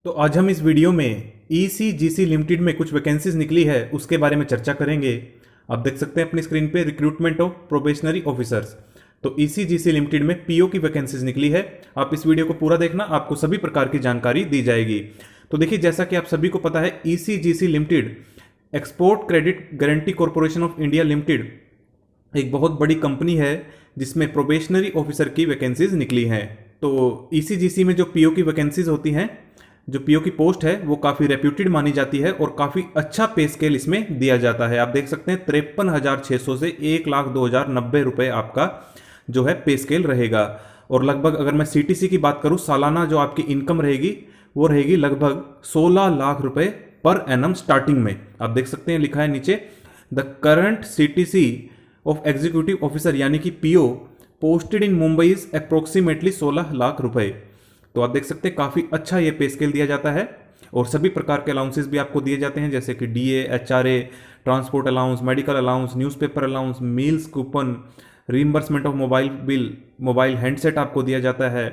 तो आज हम इस वीडियो में ईसीजीसी लिमिटेड में कुछ वैकेंसीज निकली है उसके बारे में चर्चा करेंगे। आप देख सकते हैं अपनी स्क्रीन पे रिक्रूटमेंट ऑफ प्रोबेशनरी ऑफिसर्स। तो ईसीजीसी लिमिटेड में पीओ की वैकेंसीज निकली है। आप इस वीडियो को पूरा देखना, आपको सभी प्रकार की जानकारी दी जाएगी। तो देखिए, जैसा कि आप सभी को पता है, ECGC limited export credit guarantee corporation of India limited एक बहुत बड़ी कंपनी है जिसमें प्रोबेशनरी ऑफिसर की वैकेंसीज निकली हैं। तो ईसीजीसी में जो पीओ की वैकेंसीज होती हैं, जो पीओ की पोस्ट है, वो काफ़ी रेप्यूटेड मानी जाती है और काफ़ी अच्छा पे स्केल इसमें दिया जाता है। आप देख सकते हैं 53,600 से 1,02,090 रुपये आपका जो है पे स्केल रहेगा। और लगभग अगर मैं सीटीसी की बात करूं, सालाना जो आपकी इनकम रहेगी वो रहेगी लगभग 16 लाख रुपए पर एनम स्टार्टिंग में। आप देख सकते हैं लिखा है नीचे, the current CTC of executive officer यानी कि PO posted in Mumbai is approximately 16 lakh रुपए। तो आप देख सकते हैं काफ़ी अच्छा ये पे स्केल दिया जाता है और सभी प्रकार के अलाउंसेस भी आपको दिए जाते हैं, जैसे कि DA, HRA, transport allowance, medical allowance, newspaper allowance, meals coupon, reimbursement of mobile bill, mobile handset आपको दिया जाता है,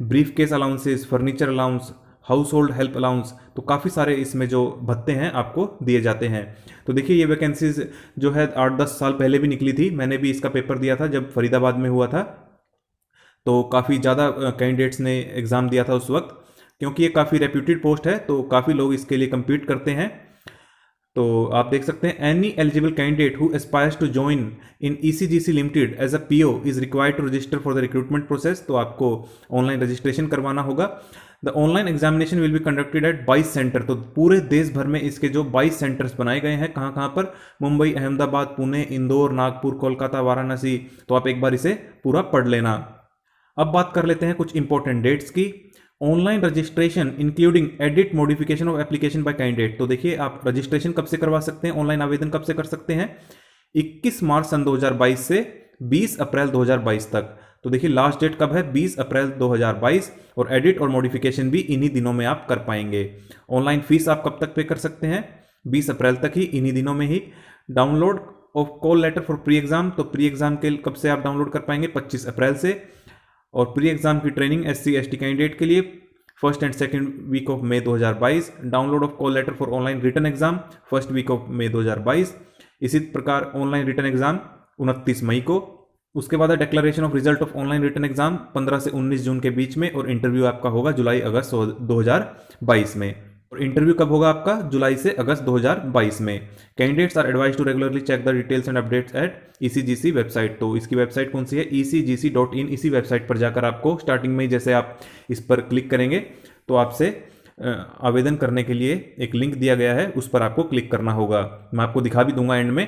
brief case allowances, furniture allowance, house hold help allowance. तो काफ़ी सारे इसमें जो भत्ते हैं आपको दिए जाते हैं। तो देखिए, ये वैकेंसीज जो है 8-10 साल पहले भी निकली थी। मैंने भी इसका पेपर दिया था जब फरीदाबाद में हुआ था। तो काफ़ी ज़्यादा कैंडिडेट्स ने एग्ज़ाम दिया था उस वक्त, क्योंकि ये काफ़ी रेप्यूटेड पोस्ट है तो काफ़ी लोग इसके लिए कम्पीट करते हैं। तो आप देख सकते हैं, any eligible candidate who aspires to join in ECGC limited as a PO is required to register for the recruitment process. तो आपको ऑनलाइन रजिस्ट्रेशन करवाना होगा। The online examination will be conducted at 22 centre. तो पूरे देश भर में इसके जो 22 सेंटर्स बनाए गए हैं, कहाँ कहाँ पर, मुंबई, अहमदाबाद, पुणे, इंदौर, नागपुर, कोलकाता, वाराणसी। तो आप एक बार इसे पूरा पढ़ लेना। अब बात कर लेते हैं कुछ इंपॉर्टेंट डेट्स की। Online registration including edit modification of application by candidate. तो देखिए, आप रजिस्ट्रेशन कब से करवा सकते हैं, ऑनलाइन आवेदन कब से कर सकते हैं? 21 मार्च सन 2022 से 20 अप्रैल 2022 तक। तो देखिए, लास्ट डेट कब है? 20 अप्रैल 2022। और एडिट और मॉडिफिकेशन भी इन्हीं दिनों में आप कर पाएंगे। ऑनलाइन फीस आप कब तक पे कर सकते हैं? 20 अप्रैल तक ही, इन्हीं दिनों में ही। Download of call letter for pre exam. तो प्री एग्जाम के कब से आप डाउनलोड कर पाएंगे? 25 अप्रैल से। और प्री एग्जाम की ट्रेनिंग एससी एसटी कैंडिडेट के लिए first and second week of May 2022। Download of call letter for online written exam first week of May 2022। इसी प्रकार ऑनलाइन रिटन एग्जाम 29 मई को। उसके बाद declaration of result of online written exam 15 से 19 जून के बीच में। और इंटरव्यू आपका होगा जुलाई अगस्त 2022 में। और इंटरव्यू कब होगा आपका? जुलाई से अगस्त 2022 में। Candidates are advise to regularly check the details and updates at ECGC website. तो इसकी वेबसाइट कौन सी है? ecgc.in। इसी वेबसाइट पर जाकर आपको स्टार्टिंग में, जैसे आप इस पर क्लिक करेंगे तो आपसे आवेदन करने के लिए एक लिंक दिया गया है, उस पर आपको क्लिक करना होगा। मैं आपको दिखा भी दूंगा एंड में।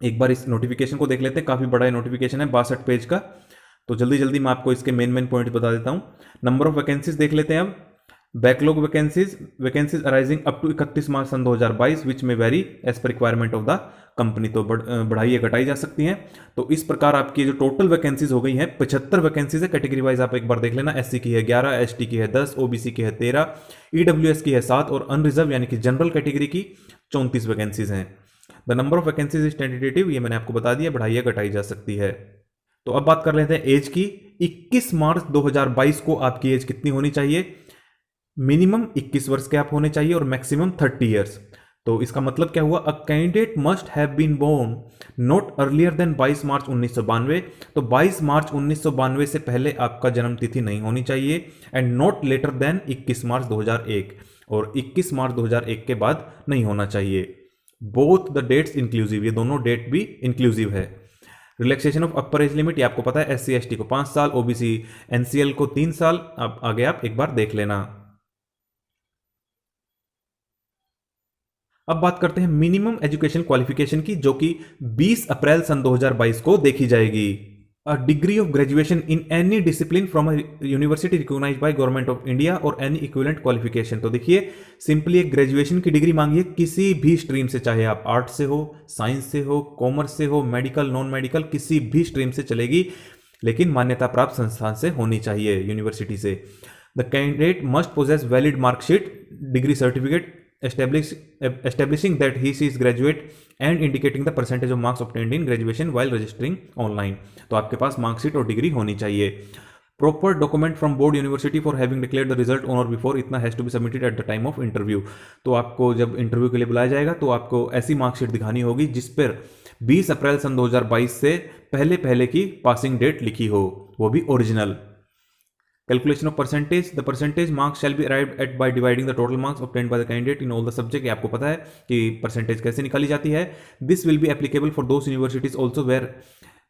एक बार इस नोटिफिकेशन को देख लेते हैं, काफ़ी बड़ा नोटिफिकेशन है, 62 पेज का। तो जल्दी जल्दी मैं आपको इसके मेन पॉइंट बता देता हूँ। नंबर ऑफ वैकेंसीज देख लेते हैं अब। Backlog vacancies arising up to 31 March सन 2022 विच में vary as per requirement of the company. तो बढ़ाई या घटाई जा सकती हैं। तो इस प्रकार आपकी जो टोटल वैकेंसीज हो गई हैं, 75 वैकेंसीज है। कैटेगरी वाइज आप एक बार देख लेना। एससी की है 11, एसटी की है 10, ओबीसी की है 13, ईडब्ल्यूएस की है 7 और अनरिजर्व यानी कि जनरल कैटेगरी की 34 वैकेंसीज हैं। The number of vacancies is tentative, ये मैंने आपको बता दिया, बढ़ाई या घटाई जा सकती है। तो अब बात कर लेते हैं एज की। 21 मार्च 2022 को आपकी एज कितनी होनी चाहिए? मिनिमम 21 वर्ष के आप होने चाहिए और मैक्सिमम 30 ईयर्स। तो इसका मतलब क्या हुआ? A candidate must have been born not earlier than 22 March 1992। तो 22 मार्च 1992 से पहले आपका जन्म तिथि नहीं होनी चाहिए। एंड नॉट लेटर देन 21 मार्च 2001। और 21 मार्च 2001 के बाद नहीं होना चाहिए। बोथ द डेट्स इंक्लूसिव, ये दोनों डेट भी इंक्लूसिव है। Relaxation of upper age limit, ये आपको पता है, एससी एसटी को 5 साल, ओबीसी एनसीएल को 3 साल। अब आगे आप एक बार देख लेना। अब बात करते हैं मिनिमम एजुकेशन क्वालिफिकेशन की, जो कि 20 अप्रैल सन 2022 को देखी जाएगी। A degree of graduation in any discipline from a university recognised by government of India और एनी इक्विवेलेंट क्वालिफिकेशन। तो देखिए, सिंपली एक ग्रेजुएशन की डिग्री मांगी है किसी भी स्ट्रीम से, चाहे आप आर्ट से हो, साइंस से हो, कॉमर्स से हो, मेडिकल, नॉन मेडिकल, किसी भी स्ट्रीम से चलेगी, लेकिन मान्यता प्राप्त संस्थान से होनी चाहिए, यूनिवर्सिटी से। The candidate must possess valid marksheet, degree certificate establishing that he is graduate and indicating the percentage of marks obtained in graduation while registering online। तो आपके पास मार्कशीट और डिग्री होनी चाहिए। proper document from board university for having declared the result on or before इतना has to be submitted at the time of interview। तो आपको जब interview के लिए बुलाया जाएगा तो आपको ऐसी मार्कशीट दिखानी होगी जिस पर 20 अप्रैल सन 2022 से पहले पहले की पासिंग डेट लिखी हो, वो भी original. Calculation of percentage, the percentage marks shall be arrived at by dividing the total marks obtained by the candidate in all the subject. ये आपको पता है कि परसेंटेज कैसे निकाली जाती है। This will be applicable for those universities also where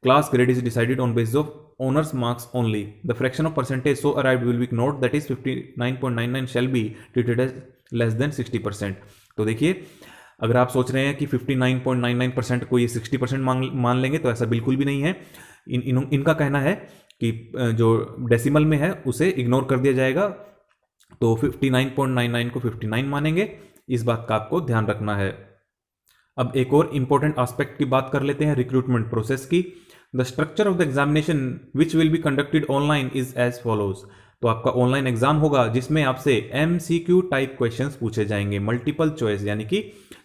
class grade is decided on basis of honors marks only. The fraction of percentage so arrived will be note that is 59.99 shall be treated as less than 60%। तो देखिए, अगर आप सोच रहे हैं कि 59.99% को ये 60% मान लेंगे तो ऐसा बिल्कुल भी नहीं है। इनका कहना है कि जो डेसिमल में है उसे इग्नोर कर दिया जाएगा, तो 59.99 को 59 मानेंगे। इस बात का आपको ध्यान रखना है। अब एक और इंपॉर्टेंट एस्पेक्ट की बात कर लेते हैं, रिक्रूटमेंट प्रोसेस की। The structure of the examination which will be conducted online is as follows. तो आपका ऑनलाइन एग्जाम होगा जिसमें आपसे MCQ टाइप क्वेश्चंस पूछे जाएंगे, मल्टीपल चॉइस, यानी कि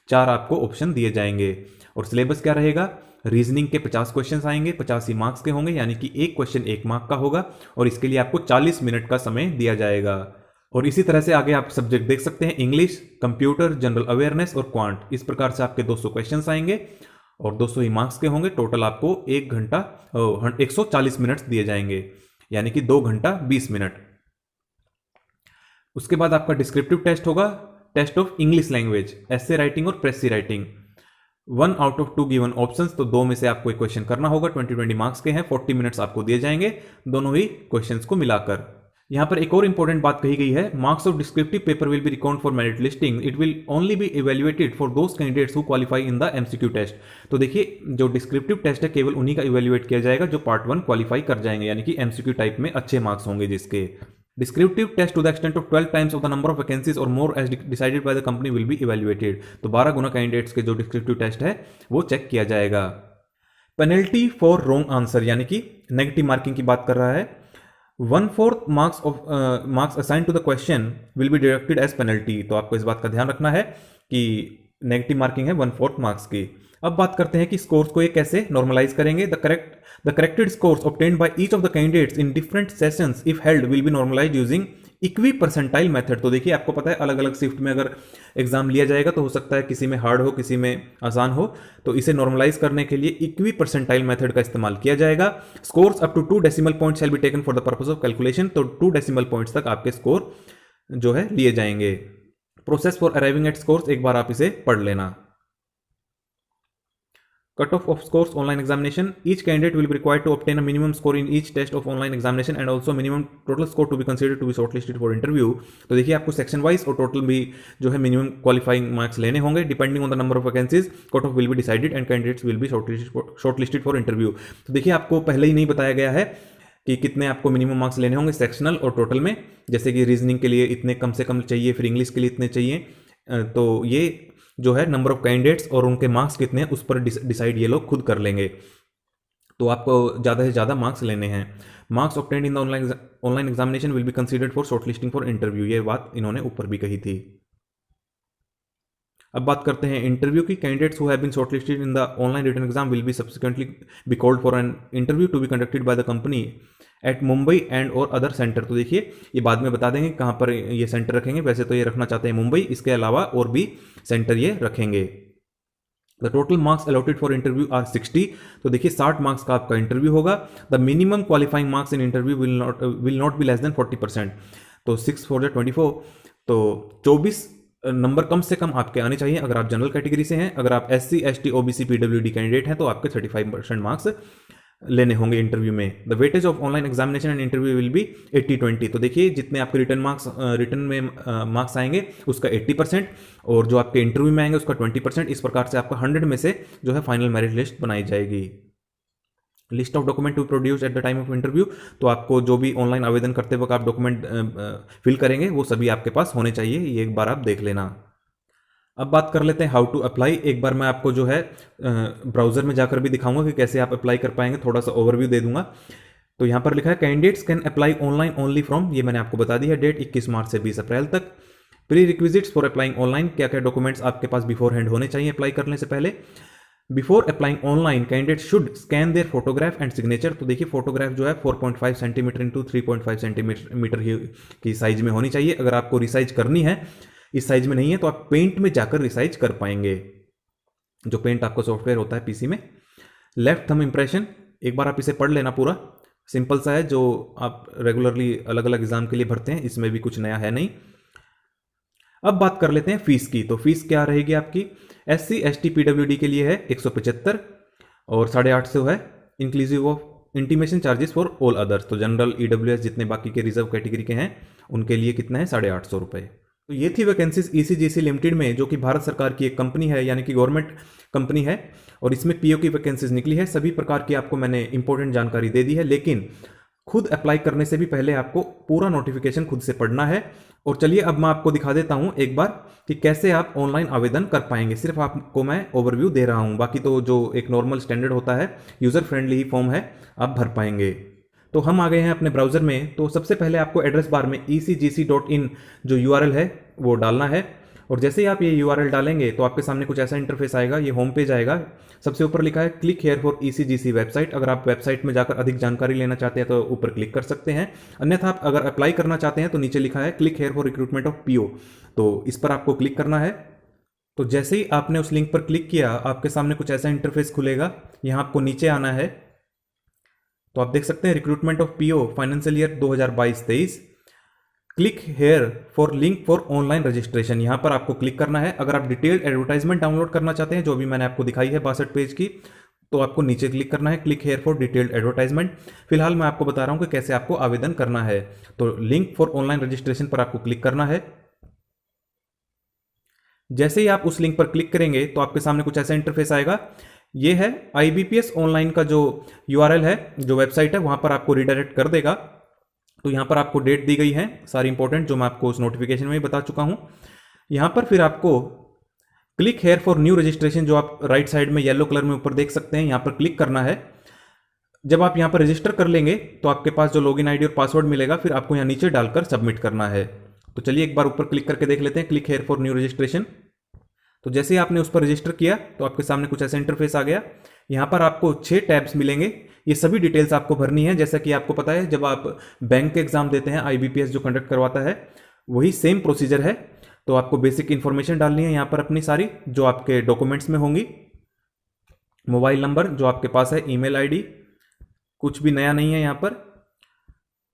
4 आपको ऑप्शन दिए जाएंगे। और सिलेबस क्या रहेगा? रीजनिंग के 50 क्वेश्चंस आएंगे, 85 मार्क्स के होंगे, यानी कि एक क्वेश्चन 1 मार्क का होगा और इसके लिए आपको 40 मिनट का समय दिया जाएगा। और इसी तरह से आगे आप सब्जेक्ट देख सकते हैं, इंग्लिश, कंप्यूटर, जनरल अवेयरनेस और क्वांट। इस प्रकार से आपके 200 क्वेश्चंस आएंगे और 200 ही मार्क्स के होंगे। टोटल आपको 1 घंटा 140 मिनट्स दिए जाएंगे, यानी कि 2 घंटा 20 मिनट। उसके बाद आपका डिस्क्रिप्टिव टेस्ट होगा, test of English language, essay writing और precis writing. 1 out of 2 given options, तो 2 में से आपको एक क्वेश्चन करना होगा। 20 मार्क्स के हैं, 40 मिनट्स आपको दिए जाएंगे दोनों ही क्वेश्चंस को मिलाकर। यहां पर एक और इंपॉर्टेंट बात कही गई है, marks of descriptive paper will be recount for merit listing, it will only be evaluated for those candidates who qualify in the MCQ test. तो देखिए, जो डिस्क्रिप्टिव टेस्ट है केवल उन्हीं का इवेल्युएट किया जाएगा जो पार्ट 1 क्वालिफाई कर जाएंगे, यानी कि MCQ टाइप में अच्छे मार्क्स होंगे जिसके। Descriptive test to the extent of 12 times of the number of vacancies और more as decided by the company will be evaluated. तो 12 गुना कैंडिडेट्स के जो डिस्क्रिप्टिव टेस्ट है वो चेक किया जाएगा। पेनल्टी फॉर रॉन्ग आंसर, यानी कि नेगेटिव मार्किंग की बात कर रहा है। 1/4 marks assign to the question will be deducted as penalty. तो आपको इस बात का ध्यान रखना है कि नेगेटिव मार्किंग है 1/4 मार्क्स की। अब बात करते हैं कि स्कोर्स को ये कैसे नॉर्मलाइज करेंगे। The corrected scores obtained by each of the candidates in different sessions if held will be normalised using equi percentile method. तो देखिए, आपको पता है अलग अलग शिफ्ट में अगर एग्जाम लिया जाएगा तो हो सकता है किसी में हार्ड हो, किसी में आसान हो, तो इसे नॉर्मलाइज करने के लिए इक्वी परसेंटाइल मेथड का इस्तेमाल किया जाएगा। Scores up to 2 decimal points shall be taken for the purpose of calculation. तो 2 डेसिमल पॉइंट्स तक आपके स्कोर जो है लिए जाएंगे। Process for arriving at scores, एक बार आप इसे पढ़ लेना। Cutoff of scores online examination. Each candidate will be required to obtain a minimum score in each test of online examination and also minimum total score to be considered to be shortlisted for interview. तो देखिए, आपको section wise और total भी जो है minimum qualifying marks लेने होंगे। Depending on the number of vacancies cut off will be decided and candidates will be shortlisted for interview. तो देखिए, आपको पहले ही नहीं बताया गया है कि कितने आपको मिनिमम मार्क्स लेने होंगे सेक्शनल और टोटल में। जैसे कि रीजनिंग के लिए इतने कम से कम चाहिए, फिर इंग्लिश के लिए इतने चाहिए। तो ये जो है नंबर ऑफ कैंडिडेट्स और उनके मार्क्स कितने हैं उस पर डिसाइड ये लोग खुद कर लेंगे। तो आपको ज़्यादा से ज़्यादा मार्क्स लेने हैं। Marks obtained in the online examination will be considered for shortlisting for interview. ये बात इन्होंने ऊपर भी कही थी। अब बात करते हैं इंटरव्यू की। Candidates who have been shortlisted in the online written exam will be subsequently be called for an interview to be conducted by the company at Mumbai and और अदर सेंटर। तो देखिए, ये बाद में बता देंगे कहाँ पर ये सेंटर रखेंगे। वैसे तो ये रखना चाहते हैं मुंबई, इसके अलावा और भी सेंटर ये रखेंगे। The total marks allotted for interview are 60। तो देखिए, 60 मार्क्स का आपका इंटरव्यू होगा। The minimum qualifying marks in interview will not be less than 40%। तो 6 4 24, तो 24 नंबर कम से कम आपके आने चाहिए अगर आप जनरल कैटेगरी से हैं। अगर आप SC ST OBC PWD candidate हैं तो आपके 35% मार्क्स लेने होंगे इंटरव्यू में। The weightage of online examination and interview will be 80-20। तो देखिए, जितने आपके रिटर्न में मार्क्स आएंगे उसका 80% और जो आपके इंटरव्यू में आएंगे उसका 20%। इस प्रकार से आपका 100 में से जो है फाइनल मेरिट लिस्ट बनाई जाएगी। List of document to produce at the time of interview. तो आपको जो भी ऑनलाइन आवेदन करते वक्त आप डॉक्यूमेंट फिल करेंगे वो सभी आपके पास होने चाहिए। ये एक बार आप देख लेना। अब बात कर लेते हैं हाउ टू अप्लाई। एक बार मैं आपको जो है ब्राउजर में जाकर भी दिखाऊंगा कि कैसे आप अप्लाई कर पाएंगे, थोड़ा सा ओवरव्यू दे दूंगा। तो यहाँ पर लिखा है candidates can apply online only from, ये मैंने आपको बता दी है डेट 21 मार्च से 20 अप्रैल तक। Pre requisites for applying online, क्या क्या डॉक्यूमेंट्स आपके पास बिफोर हैंड होने चाहिए अप्लाई करने से पहले। Before applying online candidate should scan their photograph and signature. तो देखिए फोटोग्राफ जो है 4.5 सेंटीमीटर इंटू 3.5 सेंटीमीटर की साइज में होनी चाहिए। अगर आपको रिसाइज करनी है, इस साइज में नहीं है, तो आप पेंट में जाकर रिसाइज कर पाएंगे, जो पेंट आपको सॉफ्टवेयर होता है पीसी में। लेफ्ट थंब इंप्रेशन, एक बार आप इसे पढ़ लेना पूरा, सिंपल सा है, जो आप रेगुलरली अलग अलग एग्जाम के लिए भरते हैं, इसमें भी कुछ नया है नहीं। अब बात कर लेते हैं फीस की। तो फीस क्या रहेगी आपकी? SC ST PWD के लिए है 175 और 850 है, inclusive of intimation charges for all others. तो जनरल EWS जितने बाकी के रिजर्व कैटेगरी के हैं उनके लिए कितना है? 850 रुपये। तो ये थी वैकेंसीज ECGC लिमिटेड में, जो कि भारत सरकार की एक कंपनी है, यानी कि गवर्नमेंट कंपनी है, और इसमें PO की वैकेंसीज निकली है। सभी प्रकार की आपको मैंने इंपॉर्टेंट जानकारी दे दी है, लेकिन खुद अप्लाई करने से भी पहले आपको पूरा नोटिफिकेशन खुद से पढ़ना है। और चलिए अब मैं आपको दिखा देता हूं एक बार कि कैसे आप ऑनलाइन आवेदन कर पाएंगे। सिर्फ आपको मैं ओवरव्यू दे रहा हूं, बाकी तो जो एक नॉर्मल स्टैंडर्ड होता है, यूजर फ्रेंडली ही फॉर्म है, आप भर पाएंगे। तो हम आ गए हैं अपने ब्राउजर में। तो सबसे पहले आपको एड्रेस बार में ecgc.in जो URL है वो डालना है, और जैसे ही आप ये URL डालेंगे तो आपके सामने कुछ ऐसा इंटरफेस आएगा, ये होम पेज आएगा। सबसे ऊपर लिखा है click here for ECGC website. अगर आप वेबसाइट में जाकर अधिक जानकारी लेना चाहते हैं तो ऊपर क्लिक कर सकते हैं, अन्यथा आप अगर अप्लाई करना चाहते हैं तो नीचे लिखा है click here for recruitment of PO, तो इस पर आपको क्लिक करना है। तो जैसे ही आपने उस लिंक पर क्लिक किया, आपके सामने कुछ ऐसा इंटरफेस खुलेगा। यहाँ आपको नीचे आना है, तो आप देख सकते हैं recruitment of PO financial year 2022-23, click here for link for online registration. यहां पर आपको क्लिक करना है। अगर आप डिटेल्ड एडवर्टाइजमेंट डाउनलोड करना चाहते हैं, जो भी मैंने आपको दिखाई है 62 पेज की, तो आपको नीचे क्लिक करना है click here for detailed advertisement. फिलहाल मैं आपको बता रहा हूं कि कैसे आपको आवेदन करना है। तो लिंक फॉर ऑनलाइन रजिस्ट्रेशन पर आपको क्लिक करना है। जैसे ही आप उस लिंक पर क्लिक करेंगे तो आपके सामने कुछ ऐसा इंटरफेस आएगा। ये है IBPS ऑनलाइन का जो URL है, जो वेबसाइट है, वहां पर आपको रिडायरेक्ट कर देगा। तो यहां पर आपको डेट दी गई है सारी इंपॉर्टेंट, जो मैं आपको उस नोटिफिकेशन में ही बता चुका हूं। यहां पर फिर आपको click here for new registration, जो आप राइट साइड में येलो कलर में ऊपर देख सकते हैं, यहां पर क्लिक करना है। जब आप यहां पर रजिस्टर कर लेंगे तो आपके पास जो लॉगिन आईडी और पासवर्ड मिलेगा, फिर आपको यहां नीचे डालकर सबमिट करना है। तो चलिए एक बार ऊपर क्लिक करके देख लेते हैं click here for new registration. तो जैसे ही आपने उस पर रजिस्टर किया तो आपके सामने कुछ ऐसा इंटरफेस आ गया। यहां पर आपको 6 टैब्स मिलेंगे, ये सभी डिटेल्स आपको भरनी है। जैसा कि आपको पता है, जब आप बैंक के एग्जाम देते हैं, IBPS जो कंडक्ट करवाता है, वही सेम प्रोसीजर है। तो आपको बेसिक इंफॉर्मेशन डालनी है यहाँ पर अपनी सारी, जो आपके डॉक्यूमेंट्स में होंगी। मोबाइल नंबर जो आपके पास है, ईमेल आईडी, कुछ भी नया नहीं है यहाँ पर।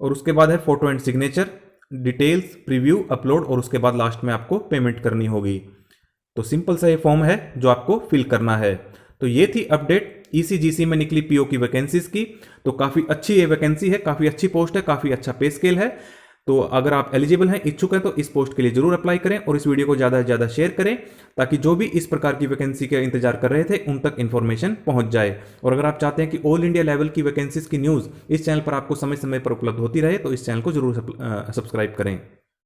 और उसके बाद है photo and signature, details, preview, upload, और उसके बाद लास्ट में आपको पेमेंट करनी होगी। तो सिंपल सा ये फॉर्म है जो आपको फिल करना है। तो ये थी अपडेट ECGC में निकली PO की वैकेंसीज की। तो काफी अच्छी ये वैकेंसी है, काफी अच्छी पोस्ट है, काफी अच्छा पे स्केल है। तो अगर आप एलिजिबल हैं, इच्छुक हैं, तो इस पोस्ट के लिए जरूर अप्लाई करें और इस वीडियो को ज्यादा से ज्यादा शेयर करें, ताकि जो भी इस प्रकार की वैकेंसी का इंतजार कर रहे थे उन तक इंफॉर्मेशन पहुंच जाए। और अगर आप चाहते हैं कि ऑल इंडिया लेवल की वैकेंसीज की न्यूज इस चैनल पर आपको समय समय पर उपलब्ध होती रहे, तो इस चैनल को जरूर सब्सक्राइब करें।